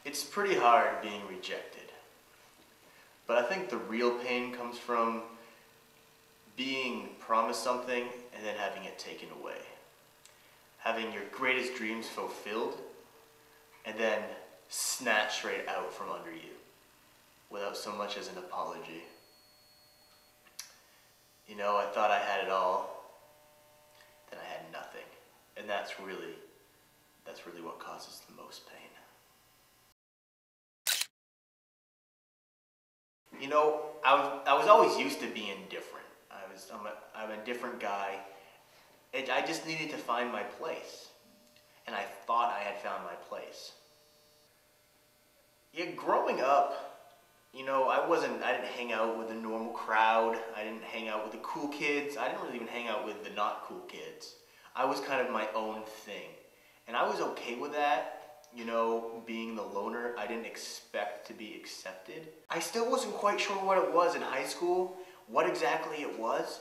It's pretty hard being rejected, but I think the real pain comes from being promised something and then having it taken away. Having your greatest dreams fulfilled and then snatched right out from under you without so much as an apology. You know, I thought I had it all, then I had nothing. And that's really what causes the most pain. You know, I was always used to being different. I'm a different guy. I just needed to find my place. And I thought I had found my place. Yeah, growing up, you know, I didn't hang out with the normal crowd. I didn't hang out with the cool kids. I didn't really even hang out with the not cool kids. I was kind of my own thing. And I was okay with that. You know, being the loner, I didn't expect to be accepted. I still wasn't quite sure what it was in high school, what exactly it was,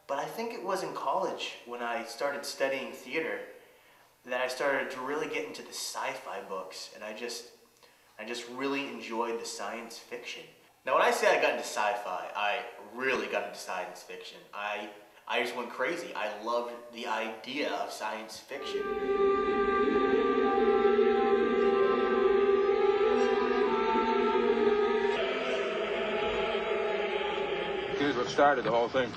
but I think it was in college when I started studying theater that I started to really get into the sci-fi books, and I just really enjoyed the science fiction. Now when I say I got into sci-fi, I really got into science fiction. I just went crazy. I loved the idea of science fiction. Here's what started the whole thing.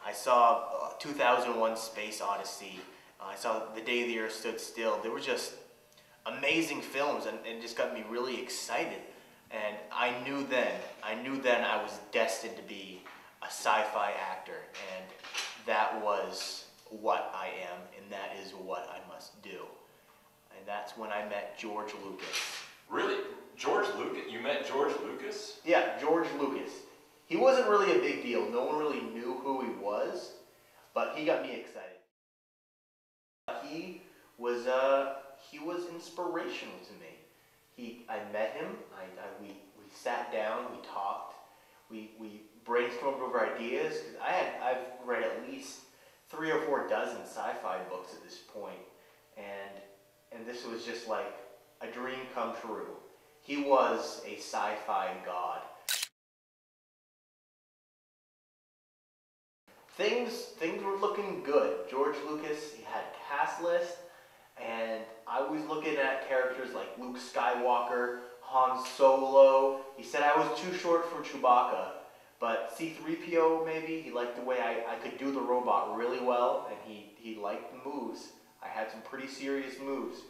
I saw 2001 Space Odyssey. I saw The Day the Earth Stood Still. They were just amazing films and just got me really excited. And I knew then I was destined to be a sci-fi actor. And that was what I am, and that is what I must do. And that's when I met George Lucas. Really? George Lucas? You met George Lucas? Yeah, George Lucas. He wasn't really a big deal. No one really knew who he was, but he got me excited. He was inspirational to me. I met him. We sat down. We talked. We brainstormed over ideas. I've read at least 3 or 4 dozen sci-fi books at this point, and this was just like a dream come true. He was a sci-fi god. Things were looking good. George Lucas, he had a cast list, and I was looking at characters like Luke Skywalker, Han Solo. He said I was too short for Chewbacca, but C-3PO maybe, he liked the way I could do the robot really well, and he liked the moves. I had some pretty serious moves.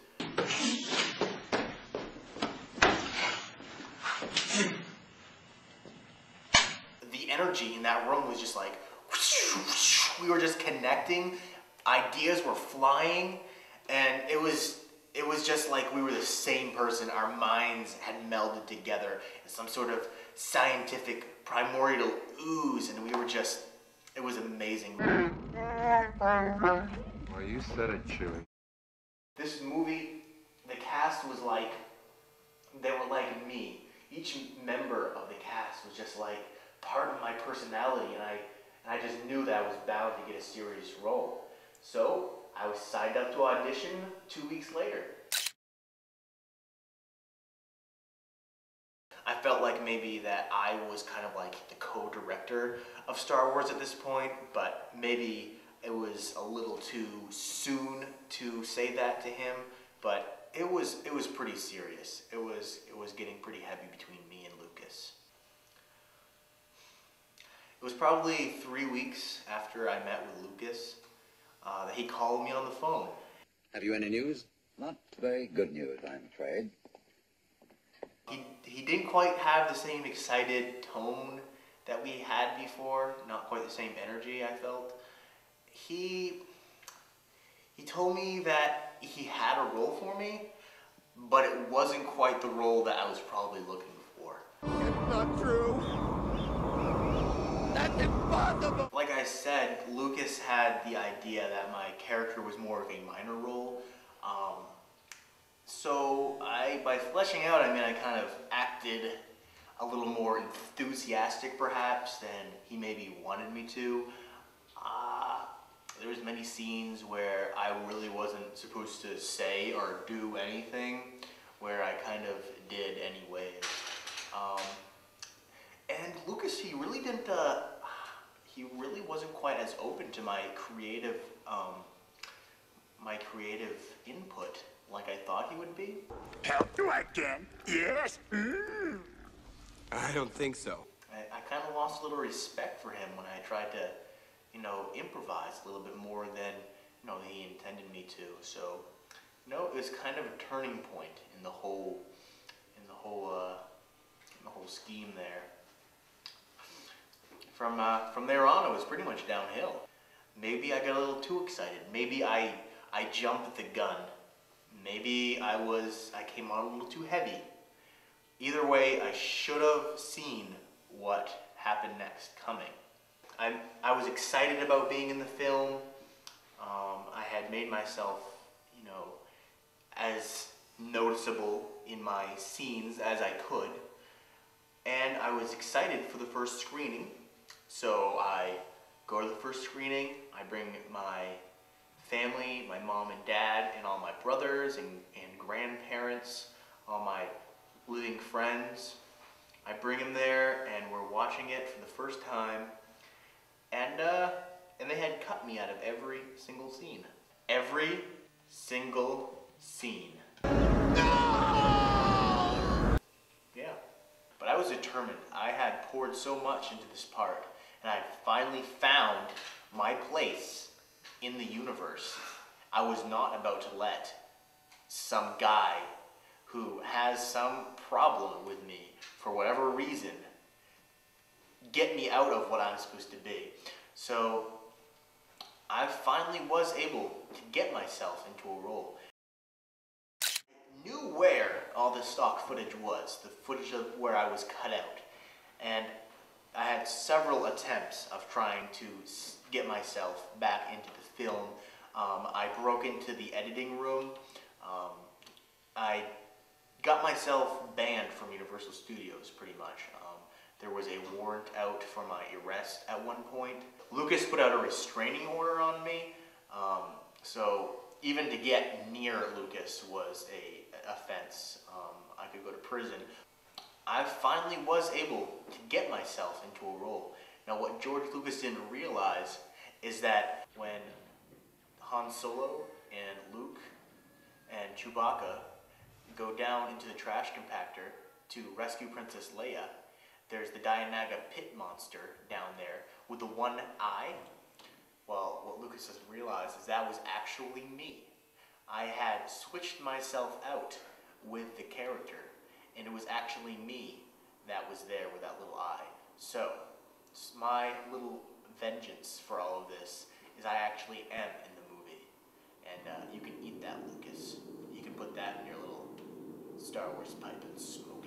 The energy in that room was just like, we were just connecting, ideas were flying, and it was just like we were the same person. Our minds had melded together in some sort of scientific primordial ooze, and it was amazing. Well, you said it, Chewie. This movie, the cast was like, they were like me. Each member of the cast was just like part of my personality, and I just knew that I was bound to get a serious role. So I was signed up to audition 2 weeks later. I felt like maybe that I was kind of like the co-director of Star Wars at this point, but maybe it was a little too soon to say that to him, but it was pretty serious. It was getting pretty heavy between me and Lucas. It was probably 3 weeks after I met with Lucas that he called me on the phone. Have you any news? Not very good news, I'm afraid. He didn't quite have the same excited tone that we had before, not quite the same energy I felt. he told me that he had a role for me, but it wasn't quite the role that I was probably looking for. It's not true. That's impossible. Like I said, Lucas had the idea that my character was more of a minor role. So by fleshing out, I mean, I kind of acted a little more enthusiastic perhaps than he maybe wanted me to. There was many scenes where I really wasn't supposed to say or do anything, where I kind of did anyways. And Lucas, he really didn't, he really wasn't quite as open to my creative input like I thought he would be. Help you again? Yes. I don't think so. I kind of lost a little respect for him when I tried to, you know, improvise a little bit more than, you know, he intended me to. So, you know, it was kind of a turning point in the whole scheme there. From there on, it was pretty much downhill. Maybe I got a little too excited. Maybe I jumped the gun. Maybe I came on a little too heavy. Either way, I should have seen what happened next coming. I was excited about being in the film. I had made myself, you know, as noticeable in my scenes as I could. And I was excited for the first screening. So I go to the first screening, I bring my family, my mom and dad, and all my brothers and grandparents, all my living friends. I bring them there, and we're watching it for the first time, and they had cut me out of every single scene. Every single scene. Yeah, but I was determined. I had poured so much into this part, and I finally found my place in the universe. I was not about to let some guy who has some problem with me for whatever reason get me out of what I'm supposed to be. So I finally was able to get myself into a role. I knew where all the stock footage was, the footage of where I was cut out. And I had several attempts of trying to get myself back into the film. I broke into the editing room. I got myself banned from Universal Studios pretty much. There was a warrant out for my arrest at one point. Lucas put out a restraining order on me. So even to get near Lucas was an offense. I could go to prison. I finally was able to get myself into a role. Now what George Lucas didn't realize is that when Han Solo and Luke and Chewbacca go down into the trash compactor to rescue Princess Leia, there's the Dianaga pit monster down there with the one eye. Well, what Lucas doesn't realize is that was actually me. I had switched myself out with the character, and it was actually me that was there with that little eye. So, my little vengeance for all of this is I actually am in the movie. And you can eat that, Lucas. You can put that in your little Star Wars pipe and smoke